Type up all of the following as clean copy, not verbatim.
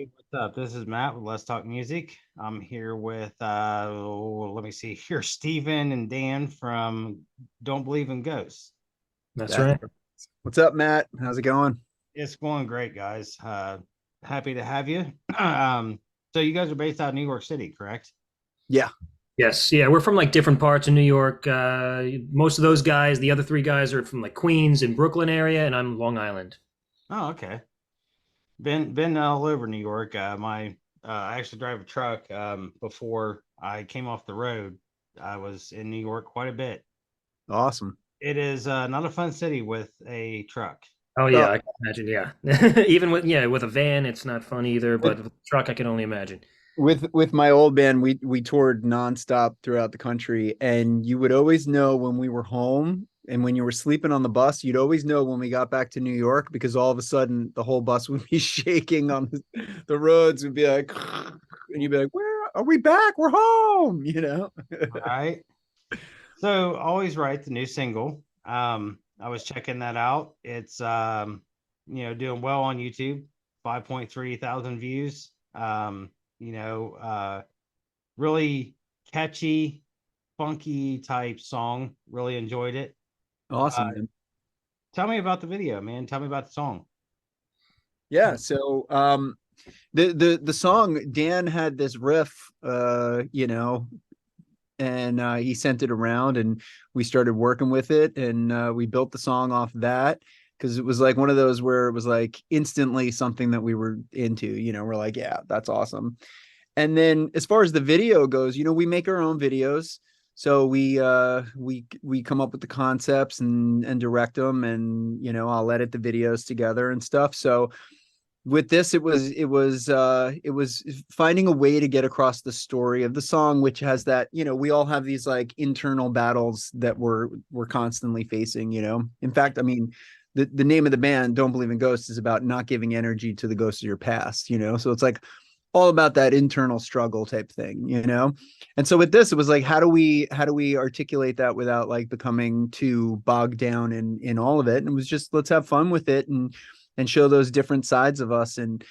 Hey, what's up? This is Matt with Let's Talk Music. I'm here with let me see here, Steven and Dan from Don't Believe in Ghosts. That's That's right. what's up, Matt? How's it going? It's going great, guys. Happy to have you. So you guys are based out of New York City, correct? Yeah, Yes. Yeah. We're from like different parts of New York. Most of those guys, the other three guys are from like Queens and Brooklyn area, and I'm Long Island. Oh, okay. Been all over New York. I actually drive a truck. Before I came off the road, I was in New York quite a bit. awesome. It is not a fun city with a truck. Oh Oh, yeah, I can imagine. Yeah. Even with a van, it's not fun either. But with with a truck, I can only imagine. with my old band, we toured nonstop throughout the country, and you would always know when we were home, and when you were sleeping on the bus, you'd always know when we got back to New York because all of a sudden the whole bus would be shaking on the roads would be like, and you'd be like, "Where are we back? We're home," you know. All right. So always right, the new single. I was checking that out. It's doing well on YouTube, 5.3 thousand views. Really catchy, funky type song. Really enjoyed it. Uh, Awesome, man. Tell me about the video, man. Tell me about the song. Yeah, so the song, Dan had this riff, and he sent it around, and we started working with it, and we built the song off that because it was like one of those where it was like instantly something that we were into. We're like, yeah, that's awesome. And then as far as the video goes, we make our own videos. So we come up with the concepts and direct them, and I'll edit the videos together and stuff. So with this, it was finding a way to get across the story of the song, which has that, we all have these like internal battles that we're constantly facing. In fact, I mean, the name of the band, Don't Believe in Ghosts, is about not giving energy to the ghosts of your past. So it's like all about that internal struggle type thing. And so with this, it was like, how do we articulate that without like becoming too bogged down in all of it? And it was just, let's have fun with it and show those different sides of us. And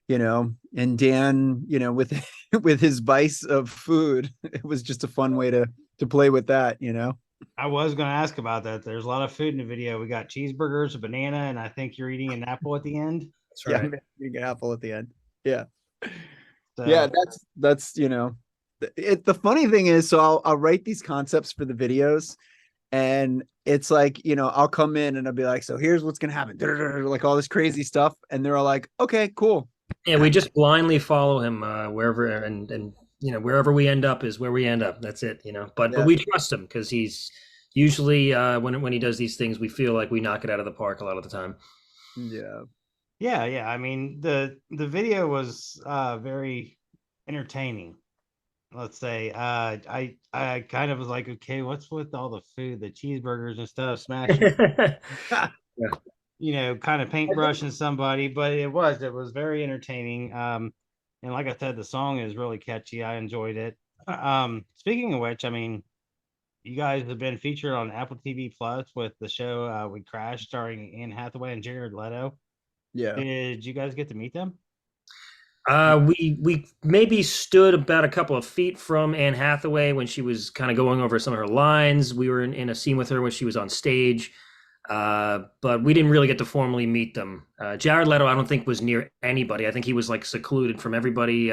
Dan, with with his vice of food, it was just a fun way to play with that. I was going to ask about that. There's a lot of food in the video. We got cheeseburgers, a banana, and I think you're eating an apple at the end. That's Yeah, right. making an apple at the end. Yeah. Yeah, So that's the funny thing is, so I'll write these concepts for the videos, and it's like, I'll come in and I'll be like, so here's what's gonna happen, like all this crazy stuff, and they're all like, okay, cool. Yeah, we just blindly follow him wherever and wherever we end up is where we end up. That's it. But Yeah, we trust him because he's usually when he does these things, we feel like we knock it out of the park a lot of the time. yeah. yeah. I mean, the video was very entertaining. Let's say. I kind of was like, okay, what's with all the food, the cheeseburgers and stuff, smashing, Yeah. kind of paintbrushing somebody, but it was very entertaining. And like I said, the song is really catchy. I enjoyed it. Speaking of which, I mean, you guys have been featured on Apple TV Plus with the show We Crashed, starring Anne Hathaway and Jared Leto. Yeah. Did you guys get to meet them? We maybe stood about a couple of feet from Anne Hathaway when she was kind of going over some of her lines. We were in a scene with her when she was on stage, but we didn't really get to formally meet them. Jared Leto, I don't think was near anybody. I think he was like secluded from everybody,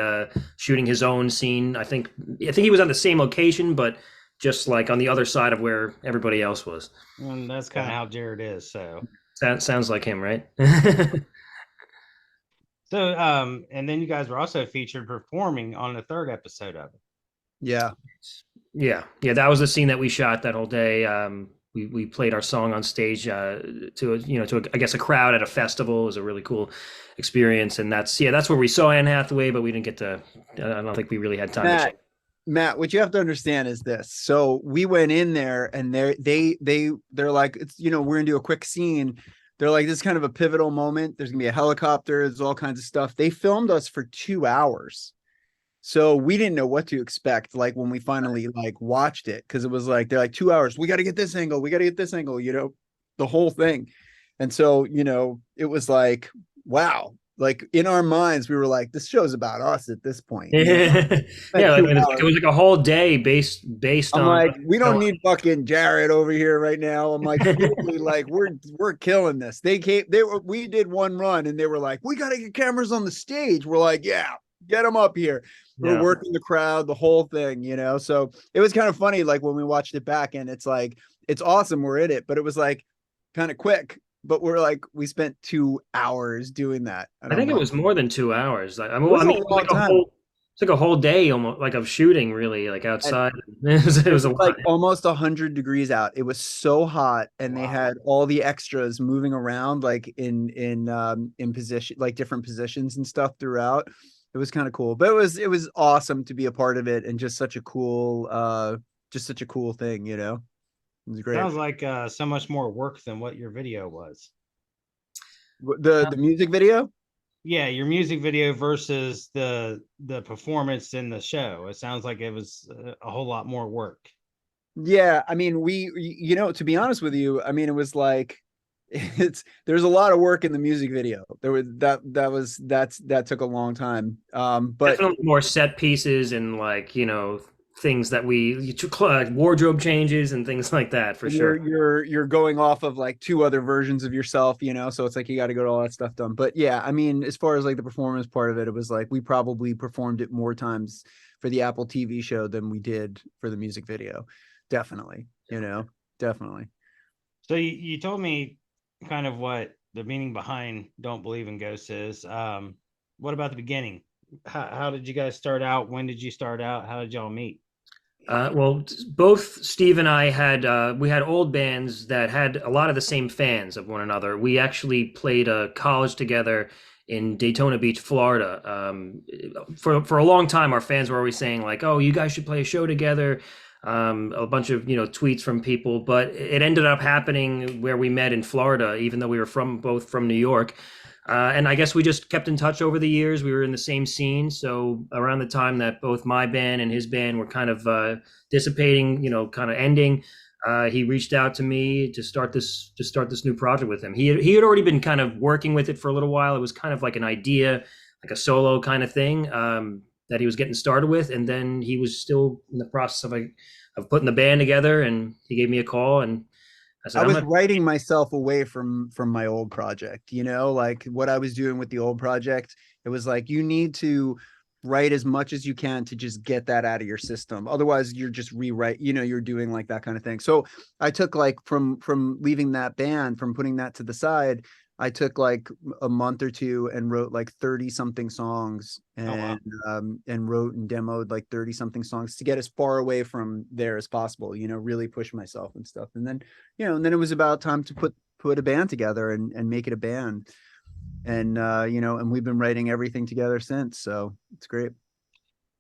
shooting his own scene. I think he was on the same location, but just like on the other side of where everybody else was. And that's kind of Yeah. how Jared is. So, Sounds like him, right? and then you guys were also featured performing on the third episode of it. Yeah. Yeah, that was the scene that we shot that whole day. We played our song on stage I guess a crowd at a festival. It was a really cool experience, and that's where we saw Anne Hathaway, but we didn't get to. I don't think we really had time to Matt, check. Matt, what you have to understand is this. So we went in there, and they're like, it's, we're gonna do a quick scene. They're like, this is kind of a pivotal moment. There's gonna be a helicopter, there's all kinds of stuff. They filmed us for 2 hours. So we didn't know what to expect, like when we finally like watched it, because it was like, they're like, 2 hours, we got to get this angle, we got to get this angle, the whole thing. And so, it was like, wow, like in our minds, we were like, this show's about us at this point. Yeah, Spent yeah. I two mean, it hours. was like a whole day based I'm on. like, we don't need fucking Jared over here right now. I'm like, clearly, like we're killing this. We did one run and they were like, we got to get cameras on the stage. We're like, yeah, get them up here. We're Yeah, working the crowd, the whole thing, you know. So it was kind of funny, like when we watched it back, and it's like, it's awesome, we're in it, but it was like kind of quick. But we're like, we spent 2 hours doing that, and I I'm think it like, was more than 2 hours. it was a It was long like a time. whole. It's like a whole day almost, like of shooting, really, like And outside. It it was a was like lot. almost 100 degrees out. It was so hot, and they Wow. had all the extras moving around, like in position, like different positions and stuff throughout. It was kind of cool, but it was awesome to be a part of it, and just such a cool thing, you know. It was great. Sounds like so much more work than what your video was. The music video. Yeah, your music video versus the performance in the show. It sounds like it was a whole lot more work. Yeah, I mean, to be honest with you, I mean, it was like there's a lot of work in the music video. There was that took a long time. But Definitely more set pieces and things that wardrobe changes and things like that for and sure. you're going off of like two other versions of yourself, you know, so it's like you got to go to all that stuff done. But yeah, I mean, as far as like the performance part of it, it was like we probably performed it more times for the Apple TV show than we did for the music video. Definitely, you know, definitely. So you told me kind of what the meaning behind "Don't Believe in Ghosts" is. What about the beginning? How did you guys start out? When did you start out? How did y'all meet? Well, both Steve and I had we had old bands that had a lot of the same fans of one another. We actually played college together in Daytona Beach, Florida. For a long time, our fans were always saying like, "Oh, you guys should play a show together." A bunch of tweets from people, but it ended up happening where we met in Florida, even though we were both from New York. And I guess we just kept in touch over the years. We were in the same scene. So around the time that both my band and his band were kind of dissipating, kind of ending, he reached out to me to start this new project with him. He had already been kind of working with it for a little while. It was kind of like an idea, like a solo kind of thing that he was getting started with, and then he was still in the process of putting the band together. And he gave me a call, and I said, I "I'm was gonna." writing myself away from my old project, you know, like what I was doing with the old project. It was like you need to write as much as you can to just get that out of your system. Otherwise, you're just rewrite, you know, you're doing like that kind of thing. So I took like from leaving that band, from putting that to the side, I took like a month or two and wrote like 30 something songs Oh wow. and wrote and demoed like 30 something songs to get as far away from there as possible, you know, really push myself and stuff. And then and then it was about time to put a band together and make it a band. And and we've been writing everything together since. So it's great.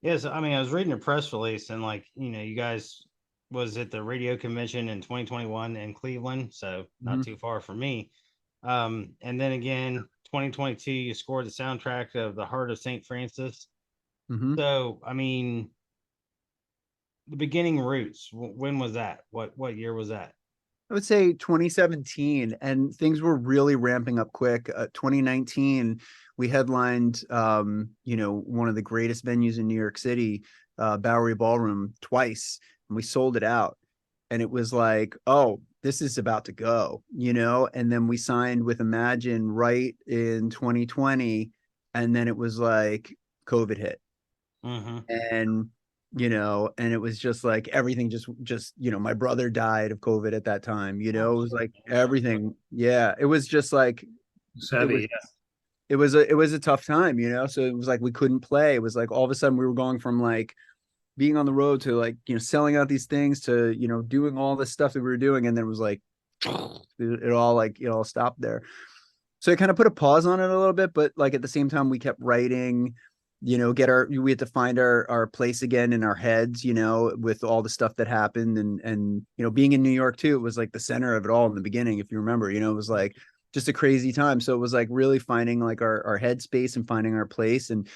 Yes, I mean I was reading a press release and like you guys was at the radio convention in 2021 in Cleveland, so not Mm-hmm. too far from me. And then again, 2022, you scored the soundtrack of The Heart of St. Francis. Mm-hmm. So, I mean, the beginning roots, when was that? What year was that? I would say 2017, and things were really ramping up quick. 2019, we headlined, one of the greatest venues in New York City, Bowery Ballroom, twice, and we sold it out. And it was like, oh, this is about to go, you know. And then we signed with Imagen right in 2020, and then it was like COVID hit, Mm-hmm. and and it was just like everything just my brother died of COVID at that time, Oh, it was shit. like I'm sorry. everything. Yeah, it was just like It's it was heavy. it was a tough time, so it was like we couldn't play. It was like all of a sudden we were going from like being on the road to like selling out these things to doing all this stuff that we were doing, and then it was like it all like stopped there. So it kind of put a pause on it a little bit, but like at the same time we kept writing, we had to find our place again in our heads, with all the stuff that happened. And being in New York too, it was like the center of it all in the beginning, if you remember. It was like just a crazy time. So it was like really finding like our headspace and finding our place, and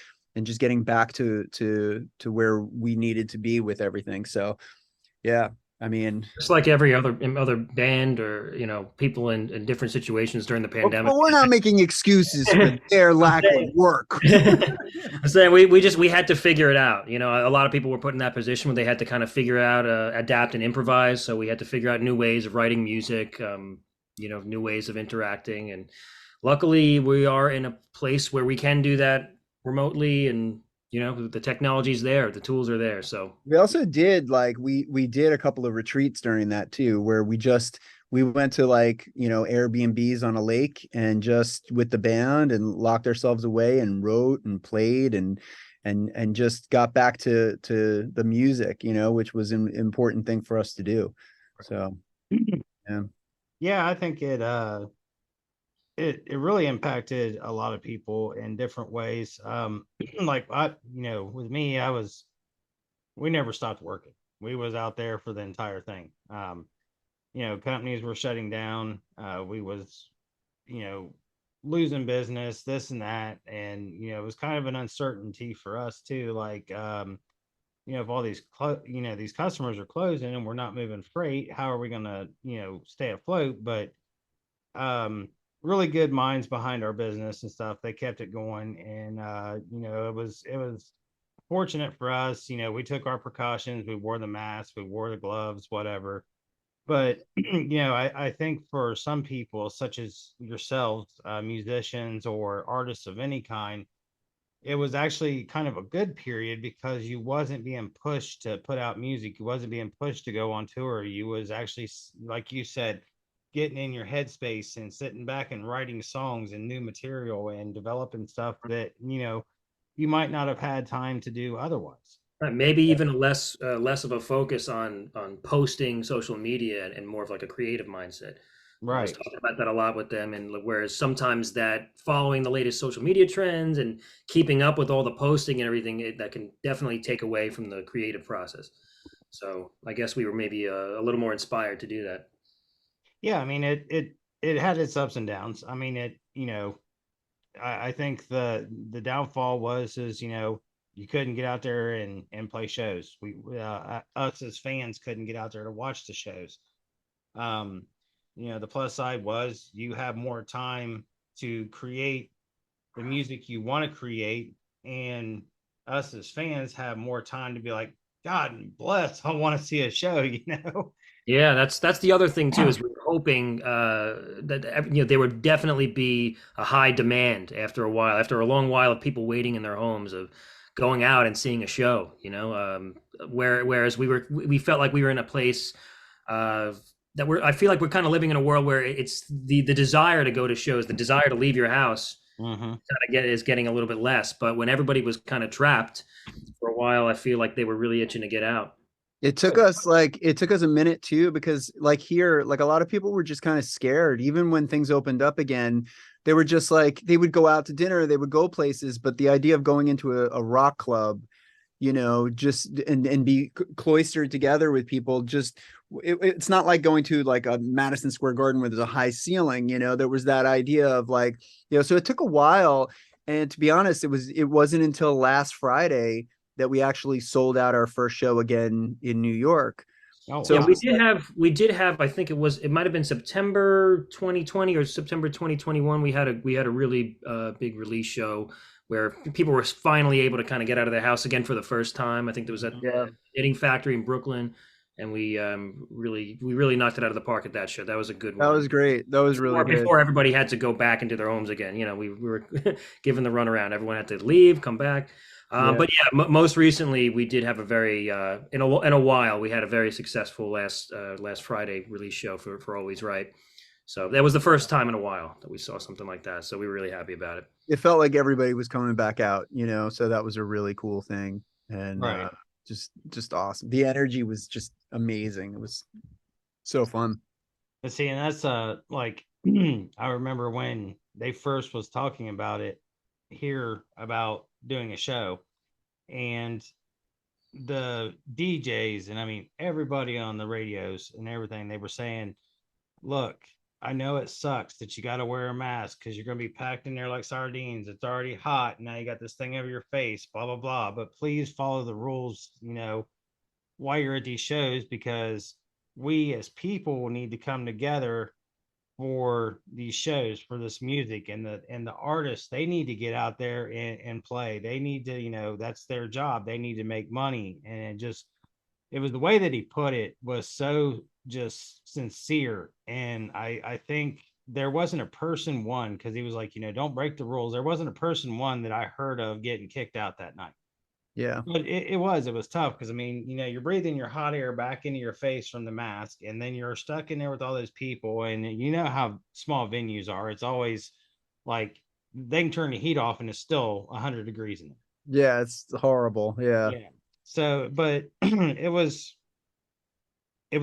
just getting back to where we needed to be with everything. So yeah, I mean, Just like every other band or people in different situations during the pandemic. but we're not making excuses for their I'm lack of work. saying, I'm saying we had to figure it out. A lot of people were put in that position where they had to kind of figure out, adapt and improvise. So we had to figure out new ways of writing music, new ways of interacting. And luckily, we are in a place where we can do that remotely, and the technology's there, the tools are there. So We also did like we did a couple of retreats during that too, where we went to like, Airbnbs on a lake and just with the band and locked ourselves away and wrote and played and just got back to the music, which was an important thing for us to do. So yeah. Yeah, I think it really impacted a lot of people in different ways. Like with me, we never stopped working. We was out there for the entire thing. Companies were shutting down. We was, you know, losing business, this and that, and it was kind of an uncertainty for us too. Like, if all these customers are closing and we're not moving freight, how are we gonna, stay afloat? But um, really good minds behind our business and stuff. They kept it going, and it was fortunate for us. We took our precautions. We wore the masks, we wore the gloves, whatever. But I think for some people, such as yourselves, musicians or artists of any kind, it was actually kind of a good period because you wasn't being pushed to put out music. You wasn't being pushed to go on tour. You was actually, like you said, getting in your headspace and sitting back and writing songs and new material and developing stuff that you might not have had time to do otherwise. maybe even less of a focus on posting social media and more of like a creative mindset. I was Right. talking about that a lot with them, and whereas sometimes that following the latest social media trends and keeping up with all the posting and everything, that can definitely take away from the creative process. So I guess we were maybe a little more inspired to do that. Yeah, I mean it had its ups and downs. I mean I think the downfall was is you couldn't get out there and play shows. Us as fans couldn't get out there to watch the shows. Um, the plus side was you have more time to create the music you want to create, and us as fans have more time to be like, God bless, I want to see a show. Yeah, that's the other thing too, is we were hoping that there would definitely be a high demand after a while, after a long while of people waiting in their homes, of going out and seeing a show. Whereas we felt like we were in a place uh, that I feel like we're kind of living in a world where it's the desire to go to shows, the desire to leave your house, Mm-hmm. is getting a little bit less. But when everybody was kind of trapped for a while, I feel like they were really itching to get out. It took us a minute too, because like here, like a lot of people were just kind of scared. Even when things opened up again, they were just like they would go out to dinner, they would go places, but the idea of going into a rock club, just and be cloistered together with people, just it's not like going to like a Madison Square Garden where there's a high ceiling. There was that idea of like, so it took a while. And to be honest, it wasn't until last Friday that we actually sold out our first show again in New York. Oh So Yeah, it wow. was like, we did have, I think it might have been September 2020 or September 2021. We had a really big release show where people were finally able to kind of get out of their house again for the first time. I think there was at yeah, Knitting Factory in Brooklyn, and we really knocked it out of the park at that show. That was a good that one. was great. That was really good. Before everybody had to go back into their homes again. We were given the runaround. Everyone had to leave, come back. Yeah. But yeah, most recently we did have a very in a while we had a very successful last Friday release show for Always Right. So that was the first time in a while that we saw something like that. So we were really happy about it. It felt like everybody was coming back out, so that was a really cool thing. And Right. just awesome. The energy was just amazing. It was so fun. But see, and that's like I remember when they first was talking about it here about doing a show, and the DJs and I mean everybody on the radios and everything, they were saying, look, I know it sucks that you got to wear a mask because you're going to be packed in there like sardines. It's already hot. Now you got this thing over your face, blah, blah, blah. But please follow the rules, while you're at these shows because we as people need to come together for these shows, for this music, and the artists, they need to get out there and play. They need to, that's their job. They need to make money. And it was the way that he put it was so just sincere. And I think there wasn't a person one, because he was like, don't break the rules. There wasn't a person one that I heard of getting kicked out that night. Yeah. But it was tough, because I mean, you're breathing your hot air back into your face from the mask, and then you're stuck in there with all those people, and you know how small venues are. It's always like they can turn the heat off and it's still 100 degrees in there. Yeah, it's horrible. Yeah. Yeah. So, but it was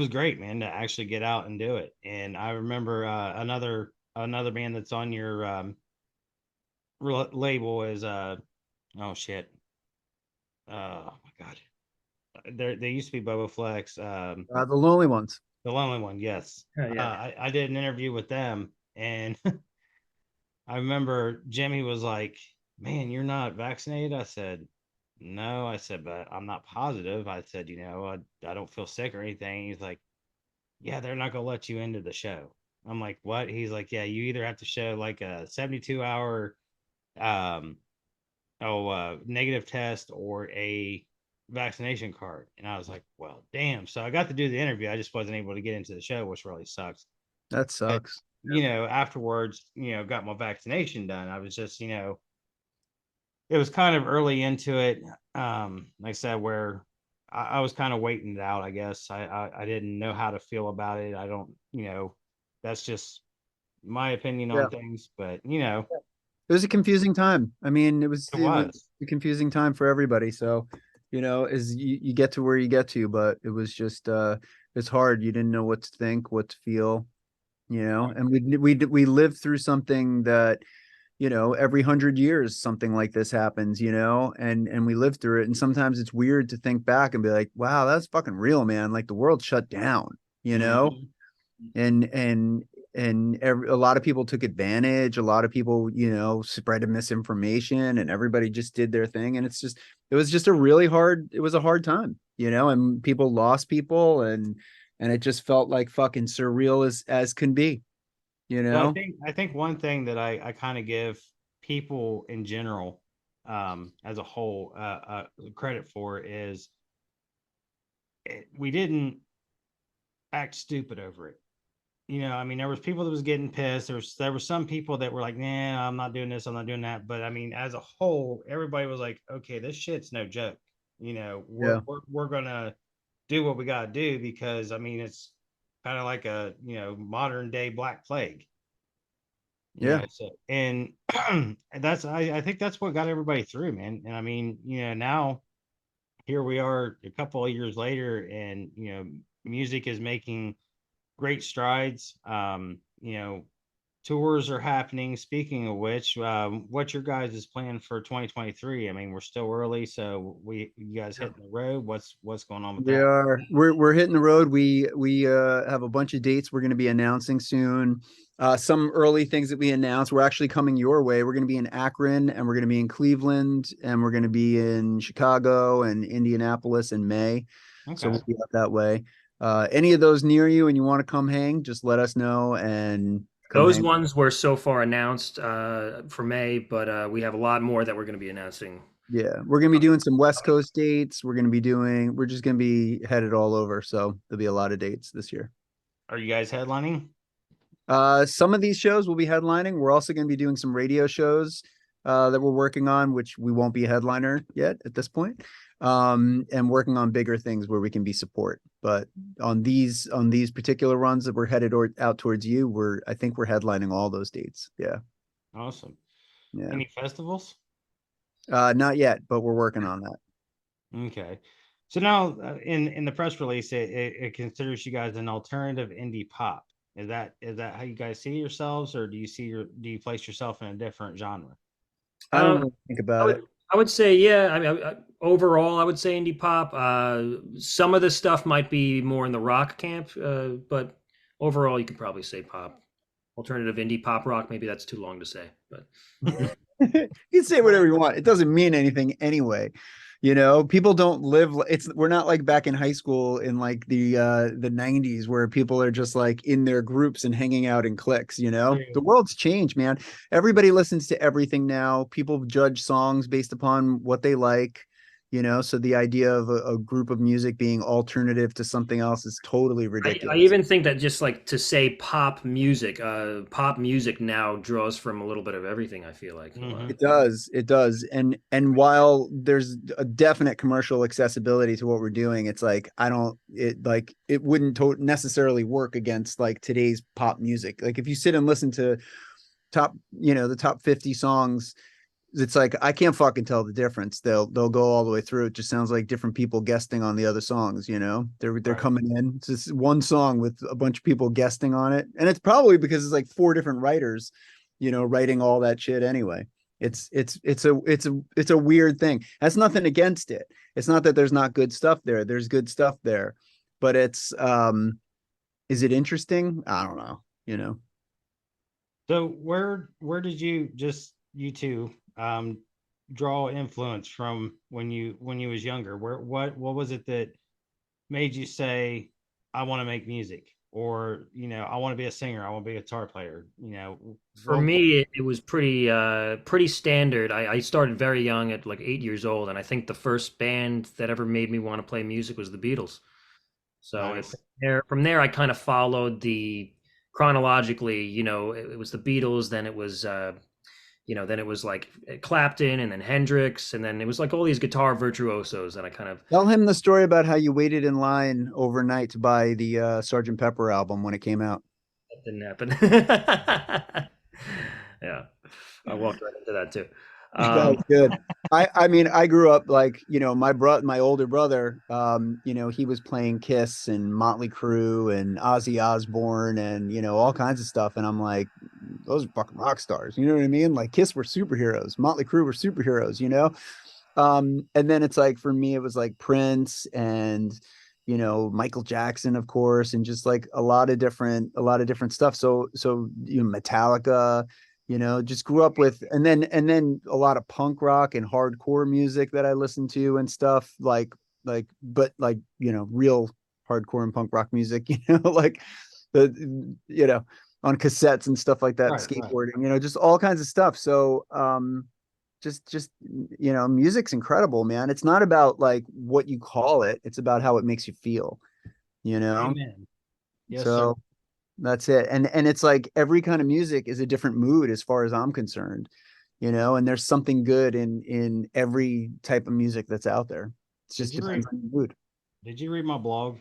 great, man, to actually get out and do it. And I remember another band that's on your label is oh shit, oh my god, they used to be Boba Flex. The Lonely Ones. The Lonely One, yes. Yeah. I did an interview with them, and I remember Jimmy was like, "Man, you're not vaccinated." I said, "No." I said, "But I'm not positive." I said, I don't feel sick or anything." He's like, "Yeah, they're not gonna let you into the show." I'm like, "What?" He's like, "Yeah, you either have to show like a 72-hour um negative test or a vaccination card." And I was like, "Well, damn." So I got to do the interview. I just wasn't able to get into the show, which really sucks. That But, sucks. afterwards, got my vaccination done. I was just, it was kind of early into it. Like I said, where I was kind of waiting it out, I guess. I didn't know how to feel about it. I don't, that's just my opinion Yeah. on things, but It was a confusing time. I mean, it it was was. a confusing time for everybody. So, as you get to where you get to, but it was just it's hard. You didn't know what to think, what to feel, and we lived through something that, every 100 years something like this happens, and we lived through it. And sometimes it's weird to think back and be like, wow, that's fucking real, man. Like the world shut down, Mhm. and a lot of people took advantage. A lot of people, spread misinformation, and everybody just did their thing. And it was just it was a hard time, and people lost people, and it just felt like fucking surreal as can be, So I think one thing that I kind of give people in general, as a whole, credit for is we didn't act stupid over it. I mean, there was people that was getting pissed. There were some people that were like, "Nah, I'm not doing this. I'm not doing that." But I mean, as a whole, everybody was like, "Okay, this shit's no joke." We're Yeah. we're gonna do what we gotta do, because I mean, it's kind of like a modern day Black Plague. Yeah. So, and I think that's what got everybody through, man. And I mean, now here we are a couple of years later, and music is making great strides. Tours are happening. Speaking of which, what's your guys' plan for 2023? I mean, we're still early, so you guys hitting the road. What's going on with We that? are. We're hitting the road. We have a bunch of dates we're going to be announcing soon. Some early things that we announced. We're actually coming your way. We're going to be in Akron, and we're going to be in Cleveland, and we're going to be in Chicago and Indianapolis in May. So Okay. we'll be up that way. Any of those near you and you want to come hang, just let us know and come Those hang. ones were so far announced for May, but we have a lot more that we're going to be announcing. Yeah, we're gonna be doing some West Coast dates. We're just gonna be headed all over. So there'll be a lot of dates this year. Are you guys headlining? Some of these shows will be headlining. We're also going to be doing some radio shows that we're working on, which we won't be a headliner yet at this point, and working on bigger things where we can be support. But on these particular runs that we're headed out towards you, I think we're headlining all those dates. Yeah, Awesome. yeah. Any festivals? Not yet, but we're working on that. Okay. So now, in the press release, it considers you guys an alternative indie pop. Is that how you guys see yourselves, or do you place yourself in a different genre? I don't Uh, really think I about would it. I would say yeah. I mean, overall, I would say indie pop. Some of the stuff might be more in the rock camp, but overall, you could probably say pop. Alternative indie pop rock. Maybe that's too long to say, but You can say whatever you want. It doesn't mean anything anyway. You know, people don't live, we're not like back in high school in like the 90s where people are just like in their groups and hanging out in cliques, you know. The True. world's changed, man. Everybody listens to everything now. People judge songs based upon what they like, you know. So the idea of a group of music being alternative to something else is totally I ridiculous. even think that just like to say pop music now draws from a little bit of everything, I feel like. Hmm. It does. It does. And while there's a definite commercial accessibility to what we're doing, it's like I don't it like it wouldn't necessarily work against like today's pop music. Like if you sit and listen to the top 50 songs, it's like I can't fucking tell the difference. They'll go all the way through. It just sounds like different people guesting on the other songs, you know. They're Right. coming in. It's just one song with a bunch of people guesting on it. And it's probably because it's like four different writers, you know, writing all that shit anyway. It's a weird thing. That's nothing against it. It's not that there's not good stuff there. There's good stuff there. But it's is it interesting? I don't know, you know. So where did you two draw influence from when you was younger? Where what was it that made you say, I want to make music, or I want to be a singer, I want to be a guitar player? For What? me, it was pretty standard. I started very young at like 8 years old, and I think the first band that ever made me want to play music was the Beatles. So Nice. from there, I kind of followed the chronologically. It was the Beatles, then it was like Clapton, and then Hendrix, and then it was like all these guitar virtuosos that I kind of Tell him the story about how you waited in line overnight to buy the Sergeant Pepper album when it came out. that didn't happen. Yeah, I walked right into that too. That Um, was good. I mean, I grew up like, my older brother, he was playing Kiss and Motley Crue and Ozzy Osbourne and, all kinds of stuff. And I'm like, those are fucking rock stars. You know what I mean? Like Kiss were superheroes. Motley Crue were superheroes, you know? And then it's like for me, it was like Prince and Michael Jackson, of course, and just like a lot of different stuff. So Metallica, just grew up with, and then a lot of punk rock and hardcore music that I listened to and stuff but like real hardcore and punk rock music, like the on cassettes and stuff like that, Right, right. skateboarding, just all kinds of stuff. So just music's incredible, man. It's not about like what you call it, it's about how it makes you feel, you know Amen. Yes, sir. so that's it. And it's like every kind of music is a different mood as far as I'm concerned, and there's something good in every type of music that's out there. It Did just you read depends on your mood. did you read my blog?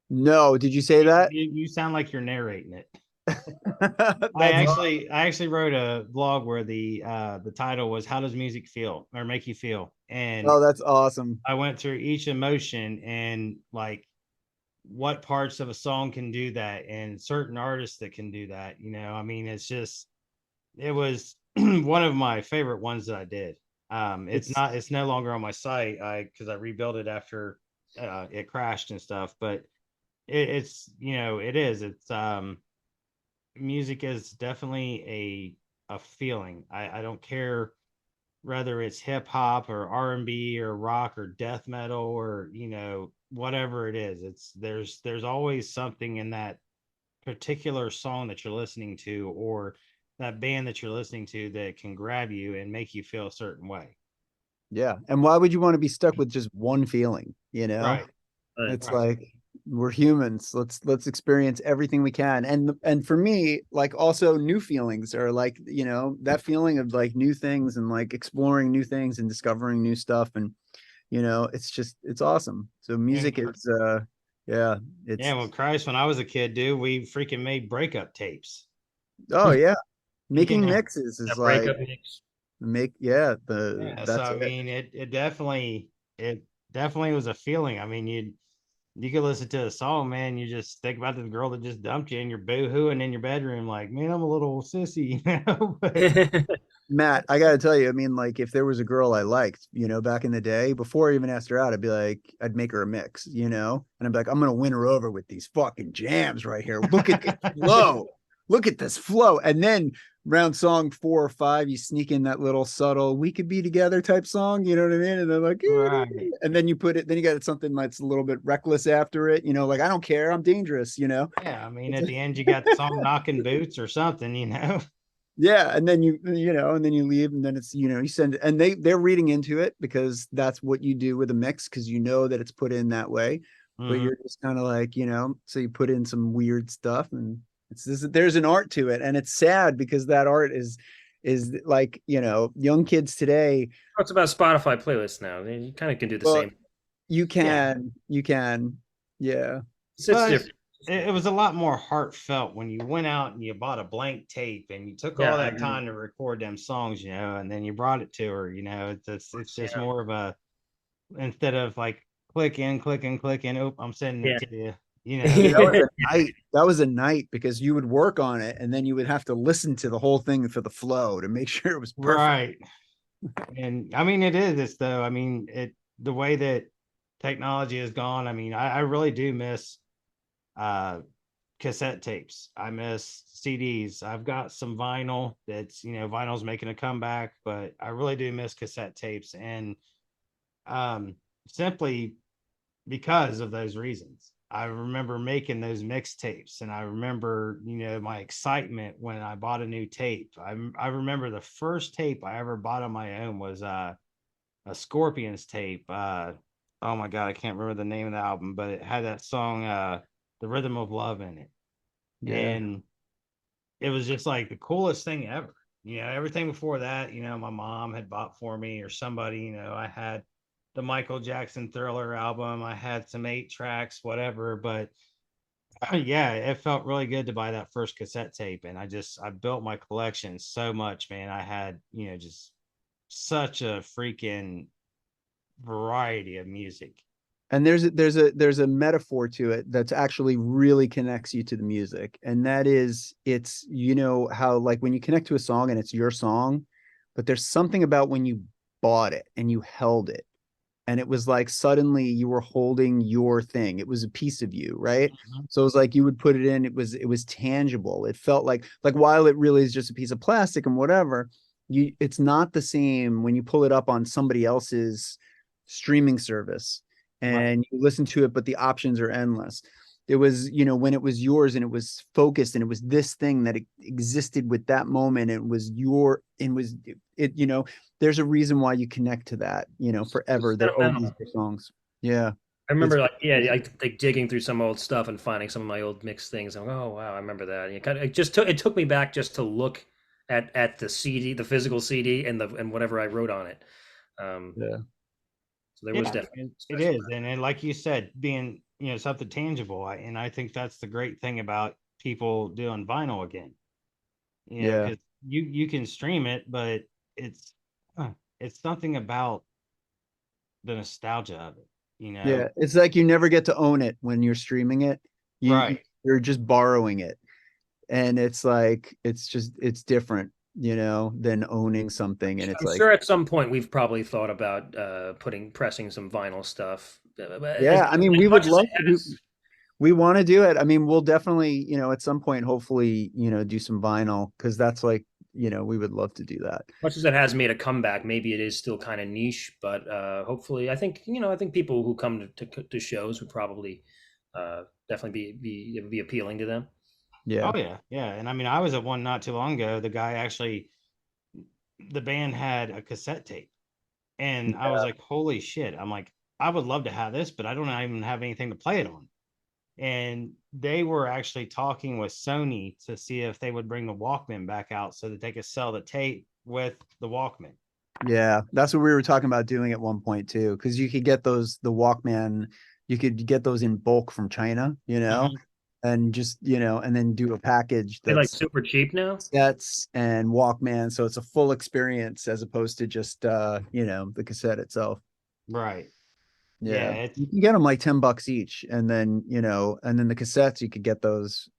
No, did you say that? You sound like you're narrating it. I That's actually I actually wrote a blog where the title was, how does music feel or make you feel? And oh, that's awesome. I went through each emotion and like what parts of a song can do that, and certain artists that can do that. I mean, it was one of my favorite ones that I did. It's It's no longer on my site, because I rebuilt it after it crashed and stuff, but it's music is definitely a feeling. I don't care whether it's hip hop or R&B or rock or death metal or whatever it is. There's always something in that particular song that you're listening to, or that band that you're listening to, that can grab you and make you feel a certain way. Yeah, and why would you want to be stuck with just one feeling, Right. it's Right. like we're humans. Let's experience everything we can. And for me, like also new feelings are like, that feeling of like new things and like exploring new things and discovering new stuff. And it's awesome. So And music is yeah, yeah, it's well, Christ, when I was a kid, dude, we freaking made breakup tapes. oh yeah. Making Yeah. mixes is that like breakup mix. the Yeah. So that's I it. mean, it definitely was a feeling. I mean, you could listen to a song, man. You just think about the girl that just dumped you, and you're boo-hooing in your bedroom, like, man, I'm a little sissy, But Matt, I gotta tell you, I mean, like if there was a girl I liked, back in the day, before I even asked her out, I'd be like, I'd make her a mix, and I'd be like, I'm gonna win her over with these fucking jams right here. Look at this flow. look at this flow. And then around song 4 or 5, you sneak in that little subtle "we could be together" type song, you know what I mean? And they're like, Right. and then you put it, then you got something that's a little bit reckless after it, like, I don't care, I'm dangerous, Yeah, I mean, at the end, you got the song "Knocking Boots" or something, you know. Yeah, and then and then you leave, and then it's you send, and they're reading into it because that's what you do with a mix, because that it's put in that way. But Mhm. you're just kind of like, so you put in some weird stuff, and there's an art to it, and it's sad because that art is like, young kids today. It's about Spotify playlists now. You kind of can do the Well, same. Yeah, you can, yeah, It's but different. it was a lot more heartfelt when you went out and you bought a blank tape and you took Yeah, all I that agree. time to record them songs, and then you brought it to her. It's just Yeah. more of a, instead of like click in, click in, click in. Oh, I'm sending it Yeah. to you. that was It's a night. That was a night because you would work on it, and then you would have to listen to the whole thing for the flow to make sure it was perfect. right. And I mean, it is. It's though. I mean, the way that technology has gone. I mean, I really do miss uh cassette tapes. I miss CDs. I've got some vinyl that's, vinyl's making a comeback, but I really do miss cassette tapes. And um, simply because of those reasons. I remember making those mixtapes, and I remember, my excitement when I bought a new tape. I remember the first tape I ever bought on my own was a Scorpions tape. Oh my God, I can't remember the name of the album, but it had that song, "The Rhythm of Love" in it, Yeah. and it was just like the coolest thing ever. Everything before that, my mom had bought for me or somebody. I had the Michael Jackson Thriller album. I had some 8 tracks, whatever. But yeah, it felt really good to buy that first cassette tape, and I built my collection so much, man. I had, just such a freaking variety of music. And there's a metaphor to it that's actually really connects you to the music. And that is, it's, how, like, when you connect to a song and it's your song, but there's something about when you bought it and you held it, and it was like suddenly you were holding your thing. It was a piece of you, right? Mhm. So it was like you would put it in, it was tangible. It felt like while it really is just a piece of plastic and whatever, it's not the same when you pull it up on somebody else's streaming service Right. and you listen to it, but the options are endless. It was, when it was yours and it was focused and it was this thing that existed with that moment. It was there's a reason why you connect to that, It's forever. They're always sentimental. your songs. Yeah. I It's remember, like, yeah, like digging through some old stuff and finding some of my old mixed things. I'm like, oh wow, I remember that. And it took me back just to look at the CD, the physical CD, and whatever I wrote on it. Um, Yeah. so there was Yeah, definitely and a it special. is. And like you said, being, something tangible. And I think that's the great thing about people doing vinyl again, Yeah. because you can stream it, but it's it's something about the nostalgia of it, you Yeah. know. It's like you never get to own it when you're streaming it. Right. You're just borrowing it. And it's like, it's different, than owning something. And it's I'm like, sure at some point we've probably thought about pressing some vinyl stuff. But yeah, I mean, as we would much as it love has, we want to do it. I mean, we'll definitely, at some point, hopefully, do some vinyl, because that's like, we would love to do that. much as it has made a comeback, maybe it is still kind of niche. But hopefully, I think people who come to shows would probably definitely it would be appealing to them. Yeah. Oh yeah, yeah. And I mean, I was at one not too long ago. The guy actually, the band had a cassette tape, and I was like, holy shit. I'm like, I would love to have this, but I don't even have anything to play it on. And they were actually talking with Sony to see if they would bring the Walkman back out so that they could sell the tape with the Walkman. Yeah, that's what we were talking about doing at one point too, because you could get the Walkman, you could get those in bulk from China, Mhm. and just, and then do a package They're like that's super cheap now. sets and Walkman, so it's a full experience as opposed to just, the cassette itself. Right. Yeah. Yeah, you can get them like $10 each, and then, the cassettes you could get those,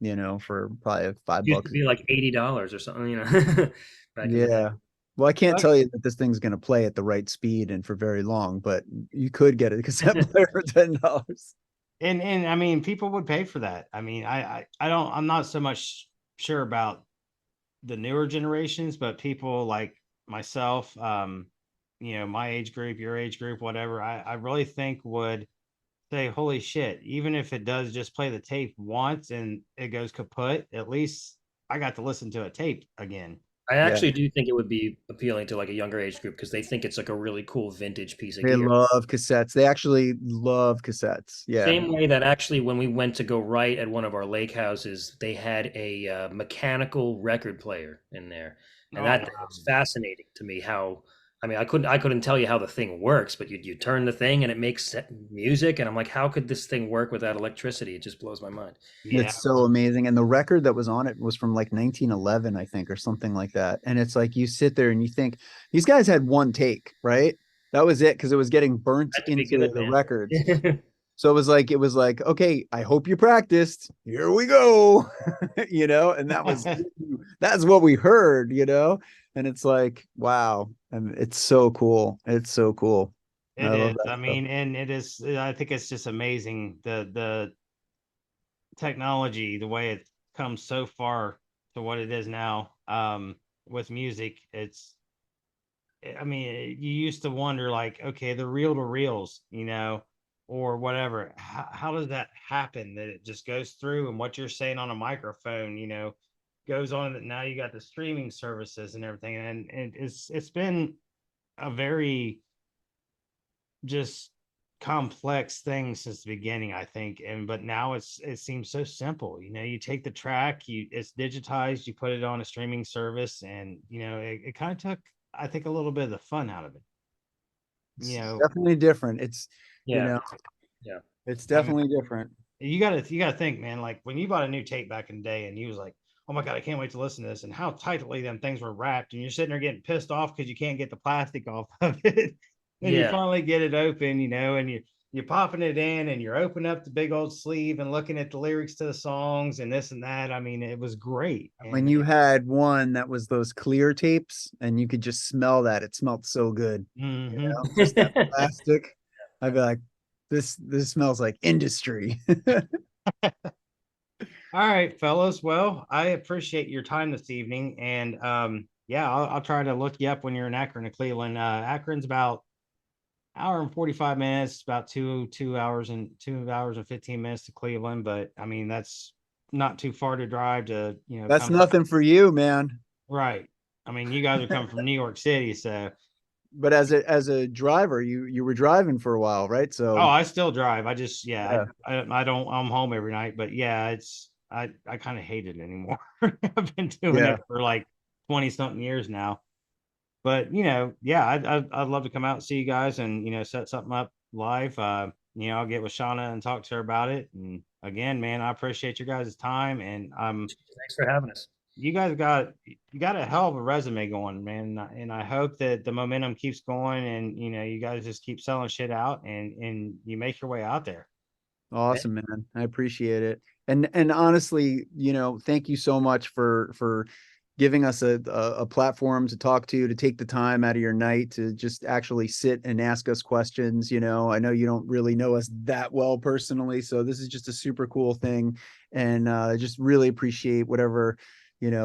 for probably like five It used to bucks. be like $80 or something, back in the day. Yeah. Well, I can't Like, tell you that this thing's going to play at the right speed and for very long, but you could get a cassette player for $10. and I mean, people would pay for that. I mean, I'm not so much sure about the newer generations, but people like myself, my age group, your age group, whatever, I really think would say, holy shit, even if it does just play the tape once and it goes kaput, at least I got to listen to a tape again. I Yeah. actually do think it would be appealing to like a younger age group because they think it's like a really cool vintage piece of They gear. love cassettes. They actually love cassettes. Yeah. Same way that actually when we went to go write at one of our lake houses, they had a mechanical record player in there, and Oh that wow. thing was fascinating to me. How I mean, I couldn't tell you how the thing works, but you turn the thing and it makes music, and I'm like, how could this thing work without electricity? It just blows my mind. Yeah. It's so amazing. And the record that was on it was from like 1911, I think, or something like that. And it's like you sit there and you think these guys had one take, right? That was it because it was getting burnt Had to be into good, the man. records. So it was like, okay, I hope you practiced. Here we go. And that's what we heard. And it's like, wow. And it's so cool. It's so cool. I It love is. that I stuff. mean, and it is. I think it's just amazing the technology, the way it comes so far to what it is now. With music, I mean, you used to wonder, like, okay, the reel to reels, or whatever. How does that happen? That it just goes through, and what you're saying on a microphone, goes on. That now you got the streaming services and everything, and it's been a very just complex thing since the beginning, I think. And but now it seems so simple. You take the track, it's digitized, you put it on a streaming service, and it kind of took, I think, a little bit of the fun out of it. You It's know, definitely different. You Yeah, know, yeah. it's I mean, definitely different. you gotta think, man, like when you bought a new tape back in the day and you was like, oh my god, I can't wait to listen to this, and how tightly them things were wrapped, and you're sitting there getting pissed off because you can't get the plastic off of it. And you Yeah. finally get it open, and you're popping it in, and you're opening up the big old sleeve and looking at the lyrics to the songs and this and that. I mean, it was great. When And you had one that was those clear tapes and you could just smell that, it smelled so good. mhm. Just that plastic. I'd be like, this smells like industry. All right, fellas. Well, I appreciate your time this evening, and yeah, I'll try to look you up when you're in Akron or Cleveland. Akron's about hour and 45 minutes, about 2 hours and 15 minutes to Cleveland. But I mean, that's not too far to drive to, That's come. nothing for you, man. Right. I mean, you guys are coming from New York City, so. But as a driver, you were driving for a while, right? Oh, So I still drive. I just, yeah, yeah, I don't, I'm home every night, but yeah, I kind of hate it anymore. I've been doing yeah, it for like 20 something years now. But yeah, I'd love to come out and see you guys and set something up live. I'll get with Shauna and talk to her about it. And again, man, I appreciate your guys' time, and Thanks for having us. you guys got a hell of a resume going, man. And I hope that the momentum keeps going, and you guys just keep selling shit out, and you make your way out there. awesome, man. I appreciate it. And honestly, thank you so much for giving us a platform to talk to take the time out of your night to just actually sit and ask us questions. I know you don't really know us that well personally, so this is just a super cool thing. And just really appreciate whatever,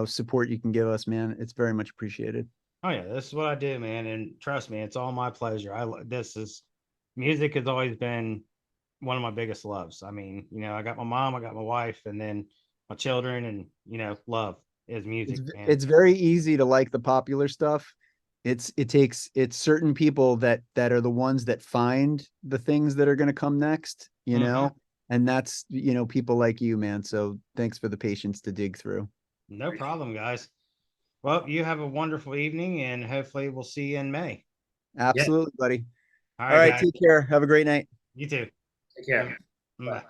support you can give us, man. It's very much appreciated. Oh yeah, this is what I do, man. And trust me, it's all my pleasure. This is music has always been one of my biggest loves. I mean, I got my mom, I got my wife, and then my children, and love is It's music, man. it's very easy to like the popular stuff. It's certain people that are the ones that find the things that are going to come next, Hmm. and that's people like you, man. So thanks for the patience to dig through. No problem, guys. Well, you have a wonderful evening, and hopefully we'll see you in May. Yeah. Absolutely, buddy. All All right, right, guys. take care. Have a great night. You too. Take care. Bye.